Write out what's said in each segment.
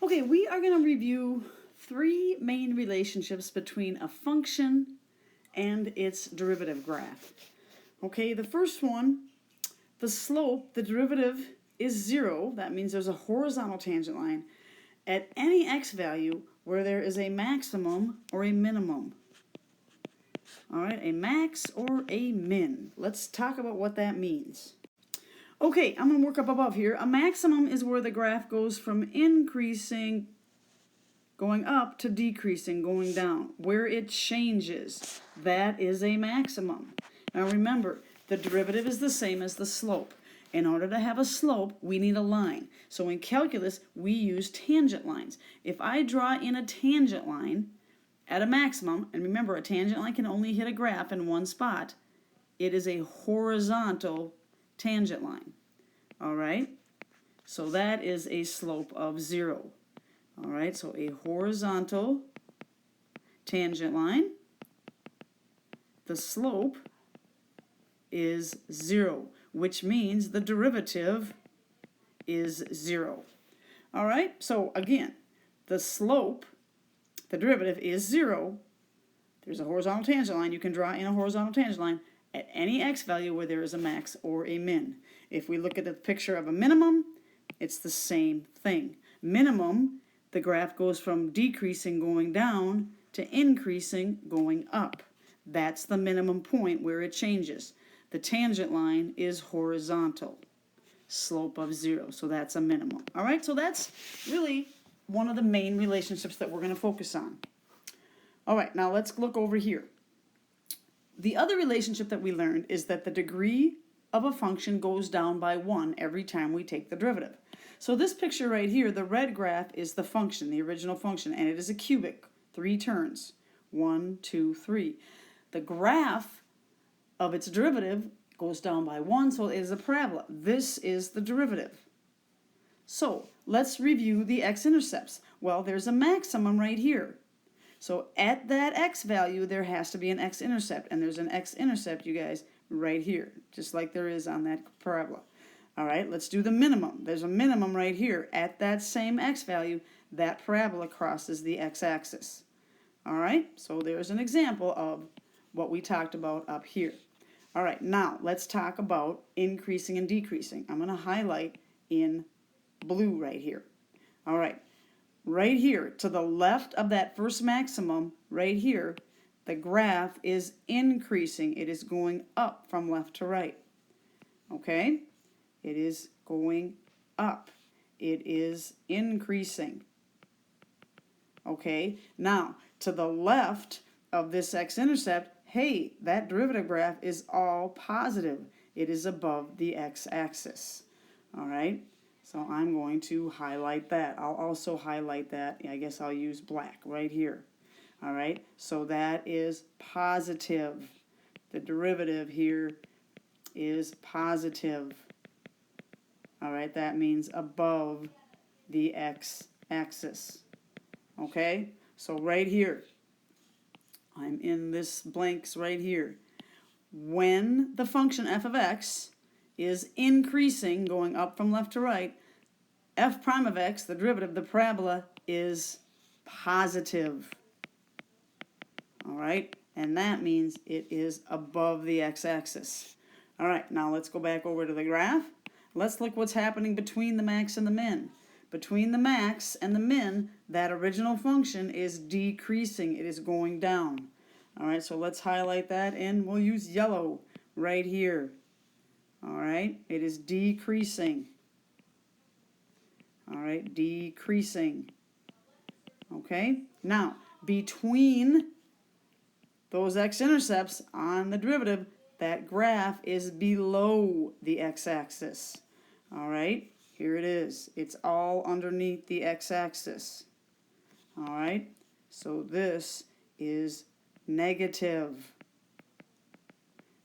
Okay, we are going to review three main relationships between a function and its derivative graph. Okay, the first one, the slope, the derivative is 0. That means there's a horizontal tangent line at any x value where there is a maximum or a minimum. All right, a max or a min. Let's talk about what that means. Okay, I'm going to work up above here. A maximum is where the graph goes from increasing, going up, to decreasing, going down. Where it changes, that is a maximum. Now remember, the derivative is the same as the slope. In order to have a slope, we need a line. So in calculus, we use tangent lines. If I draw in a tangent line at a maximum, and remember, a tangent line can only hit a graph in one spot, it is a horizontal tangent line. All right? So that is a slope of 0. All right, so a horizontal tangent line, the slope is 0, which means the derivative is 0. All right, so again, the slope, the derivative is 0. There's a horizontal tangent line. You can draw in a horizontal tangent line at any x value where there is a max or a min. If we look at the picture of a minimum, it's the same thing. Minimum, the graph goes from decreasing going down to increasing going up. That's the minimum point where it changes. The tangent line is horizontal, slope of 0, so that's a minimum. All right, so that's really one of the main relationships that we're going to focus on. All right, now let's look over here. The other relationship that we learned is that the degree of a function goes down by 1 every time we take the derivative. So this picture right here, the red graph is the function, the original function, and it is a cubic, 3 turns, 1, 2, 3. The graph of its derivative goes down by 1, so it is a parabola. This is the derivative. So let's review the x-intercepts. Well, there's a maximum right here. So at that x value, there has to be an x-intercept, and there's an x-intercept, you guys, right here, just like there is on that parabola. All right, let's do the minimum. There's a minimum right here. At that same x value, that parabola crosses the x-axis. All right, so there's an example of what we talked about up here. All right, now let's talk about increasing and decreasing. I'm going to highlight in blue right here. All right, right here to the left of that first maximum, right here, the graph is increasing. It is going up from left to right. Okay? It is going up. It is increasing. Okay? Now, to the left of this x-intercept, hey, that derivative graph is all positive. It is above the x-axis. All right? So I'm going to highlight that. I'll also highlight that. I guess I'll use black right here. All right? So that is positive. The derivative here is positive. All right, that means above the x-axis. Okay, so right here, I'm in this blanks right here. When the function f of x is increasing, going up from left to right, f prime of x, the derivative, the parabola, is positive. All right, and that means it is above the x-axis. All right, now let's go back over to the graph. Let's look what's happening between the max and the min. Between the max and the min, that original function is decreasing. It is going down. All right, so let's highlight that, and we'll use yellow right here. All right, it is decreasing. All right, decreasing. Okay, now between those x-intercepts on the derivative, that graph is below the x-axis. All right, here it is. It's all underneath the x-axis. All right, so this is negative.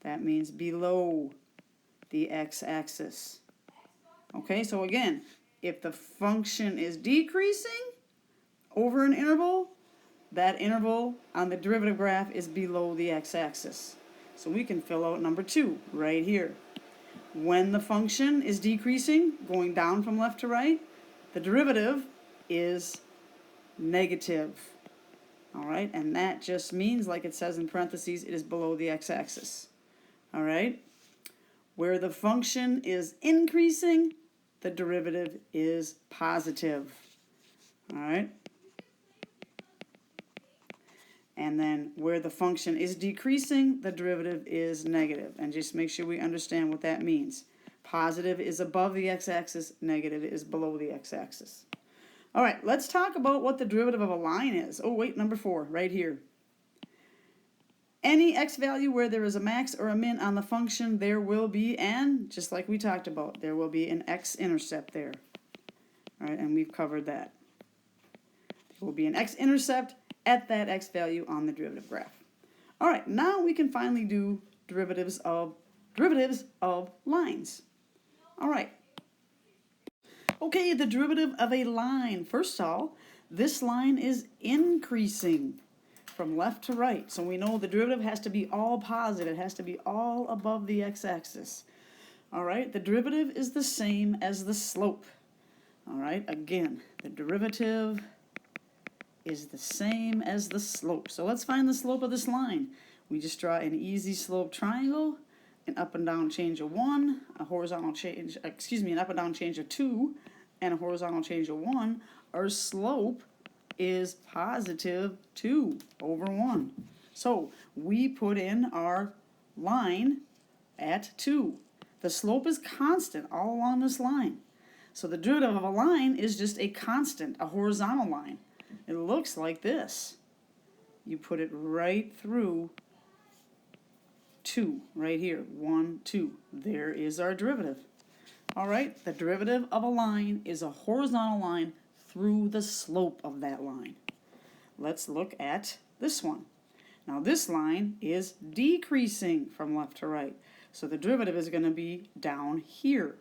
That means below the x-axis. Okay, so again, if the function is decreasing over an interval, that interval on the derivative graph is below the x-axis. So we can fill out number 2 right here. When the function is decreasing, going down from left to right, the derivative is negative. All right, and that just means, like it says in parentheses, it is below the x-axis. All right, where the function is increasing, the derivative is positive. All right, and then where the function is decreasing, the derivative is negative. And just make sure we understand what that means. Positive is above the x-axis, negative is below the x-axis. All right, let's talk about what the derivative of a line is. Oh, wait, number 4, right here. Any x value where there is a max or a min on the function, there will be just like we talked about, there will be an x-intercept there. All right, and we've covered that. There will be an x-intercept at that x value on the derivative graph. All right, now we can finally do derivatives of lines. All right. Okay, the derivative of a line. First of all, this line is increasing from left to right. So we know the derivative has to be all positive. It has to be all above the x-axis. All right, the derivative is the same as the slope. All right, again, the derivative is the same as the slope. So let's find the slope of this line. We just draw an easy slope triangle, an up and down change of 1, a horizontal change, an up and down change of 2, and a horizontal change of 1. Our slope is positive 2 over 1. So we put in our line at 2. The slope is constant all along this line. So the derivative of a line is just a constant, a horizontal line. It looks like this. You put it right through 2, right here, 1, 2. There is our derivative. All right, the derivative of a line is a horizontal line through the slope of that line. Let's look at this one. Now this line is decreasing from left to right, so the derivative is going to be down here.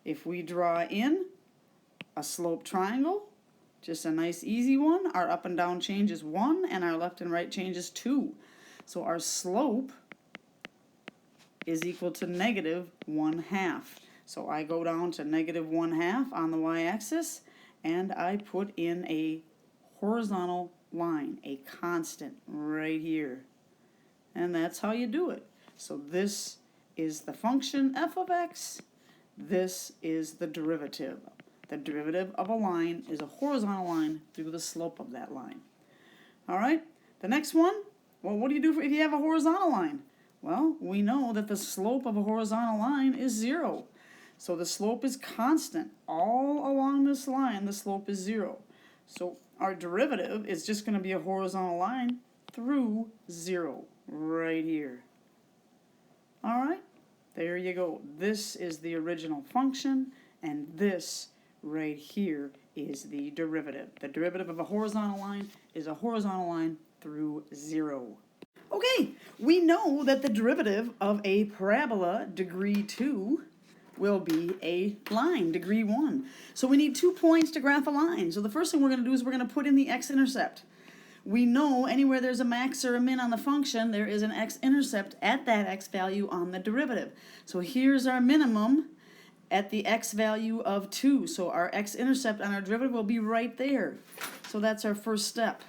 If we draw in a slope triangle, just a nice easy one, our up and down change is 1 and our left and right change is 2. So our slope is equal to negative 1/2. So I go down to negative 1/2 on the y-axis and I put in a horizontal line, a constant right here. And that's how you do it. So this is the function f of x. This is the derivative. The derivative of a line is a horizontal line through the slope of that line. All right, the next one, well, what do you do if you have a horizontal line? Well, we know that the slope of a horizontal line is 0. So the slope is constant. All along this line, the slope is 0. So our derivative is just going to be a horizontal line through 0, right here. All right, there you go. This is the original function, and this right here is the derivative. The derivative of a horizontal line is a horizontal line through 0. Okay, we know that the derivative of a parabola degree 2 will be a line, degree 1. So we need 2 points to graph a line. So the first thing we're going to do is we're going to put in the x-intercept. We know anywhere there's a max or a min on the function, there is an x-intercept at that x value on the derivative. So here's our minimum at the x value of 2. So our x-intercept on our derivative will be right there. So that's our first step.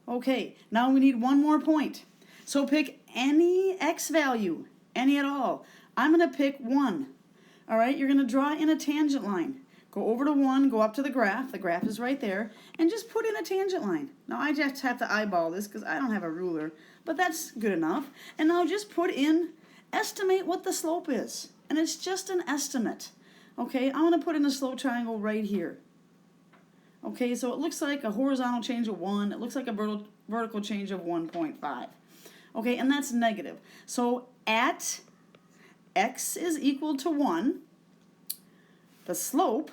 Okay, now we need one more point. So pick any x value, any at all. I'm going to pick 1. All right, you're going to draw in a tangent line. Go over to 1, go up to the graph is right there, and just put in a tangent line. Now I just have to eyeball this because I don't have a ruler, but that's good enough. And now just put in, estimate what the slope is. And it's just an estimate. Okay, I'm going to put in a slope triangle right here. Okay, so it looks like a horizontal change of 1. It looks like a vertical change of 1.5. Okay, and that's negative. So at x is equal to 1, the slope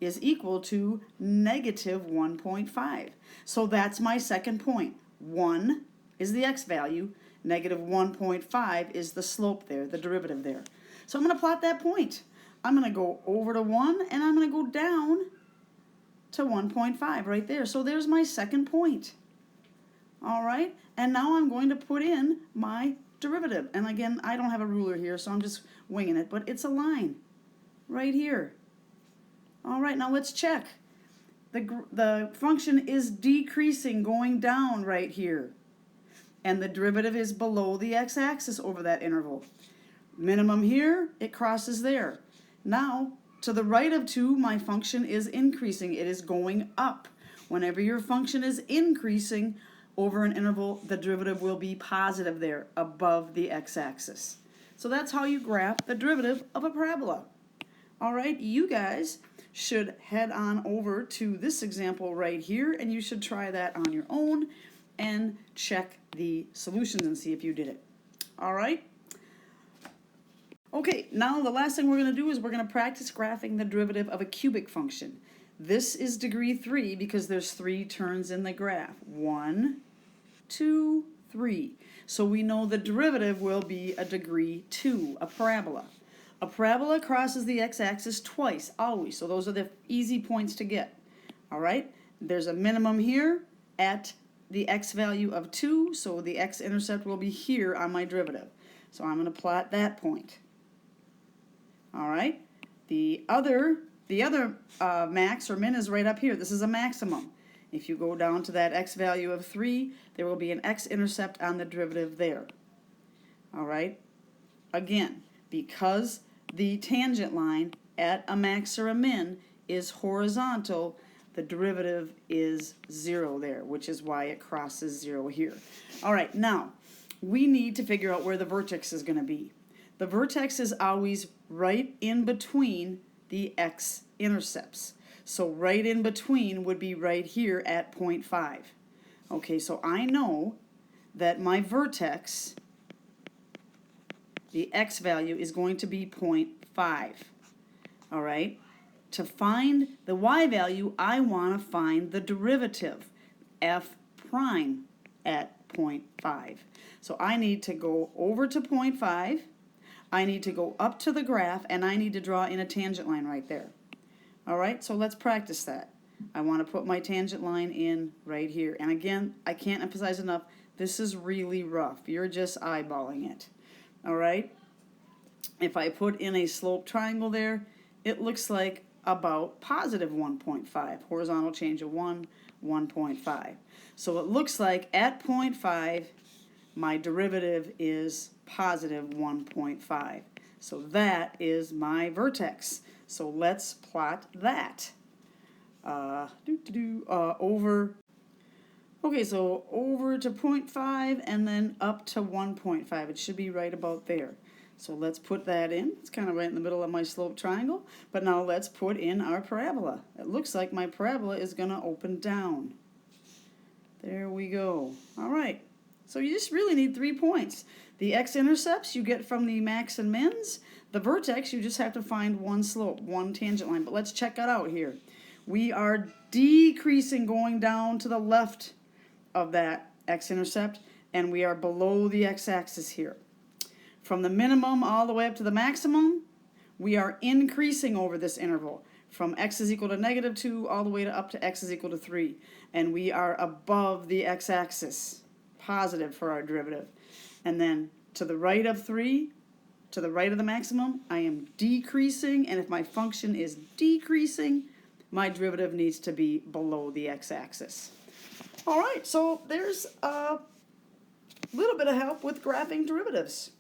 is equal to negative 1.5. So that's my second point. 1 is the x value, negative 1.5 is the slope there, the derivative there. So I'm going to plot that point. I'm going to go over to 1 and I'm going to go down to 1.5 right there. So there's my second point. All right, and now I'm going to put in my derivative. And again, I don't have a ruler here, so I'm just winging it, but it's a line right here. All right, now let's check. the function is decreasing, going down right here. And the derivative is below the x-axis over that interval. Minimum here, it crosses there. Now, to the right of 2, my function is increasing. It is going up. Whenever your function is increasing over an interval, the derivative will be positive there, above the x-axis. So that's how you graph the derivative of a parabola. All right, you guys should head on over to this example right here, and you should try that on your own and check the solutions and see if you did it. All right? Okay, now the last thing we're going to do is we're going to practice graphing the derivative of a cubic function. This is degree 3 because there's 3 turns in the graph. 1, 2, 3. So we know the derivative will be a degree 2, a parabola. A parabola crosses the x-axis twice, always. So those are the easy points to get. All right? There's a minimum here at the x value of 2, so the x-intercept will be here on my derivative. So I'm going to plot that point. All right? The other max or min is right up here. This is a maximum. If you go down to that x value of 3, there will be an x-intercept on the derivative there. All right? Again, because the tangent line at a max or a min is horizontal, the derivative is 0 there, which is why it crosses 0 here. All right, now, we need to figure out where the vertex is going to be. The vertex is always right in between the x-intercepts. So right in between would be right here at 0.5. Okay, so I know that my vertex, the x value, is going to be 0.5. All right? To find the y value, I want to find the derivative, f prime at 0.5. So I need to go over to 0.5, I need to go up to the graph, and I need to draw in a tangent line right there. All right, so let's practice that. I want to put my tangent line in right here. And again, I can't emphasize enough, this is really rough. You're just eyeballing it. All right? If I put in a slope triangle there, it looks like about positive 1.5. Horizontal change of 1, 1.5. So it looks like at 0.5, my derivative is positive 1.5. So that is my vertex. So let's plot that. Over. Okay, so over to 0.5 and then up to 1.5. It should be right about there. So let's put that in. It's kind of right in the middle of my slope triangle. But now let's put in our parabola. It looks like my parabola is going to open down. There we go. All right. So you just really need 3 points. The x-intercepts you get from the max and mins. The vertex, you just have to find one slope, one tangent line. But let's check that out here. We are decreasing, going down to the left of that x-intercept, and we are below the x-axis here. From the minimum all the way up to the maximum, we are increasing over this interval from x is equal to negative 2 all the way to up to x is equal to 3. And we are above the x-axis, positive for our derivative. And then to the right of 3, to the right of the maximum, I am decreasing. And if my function is decreasing, my derivative needs to be below the x-axis. All right, so there's a little bit of help with graphing derivatives.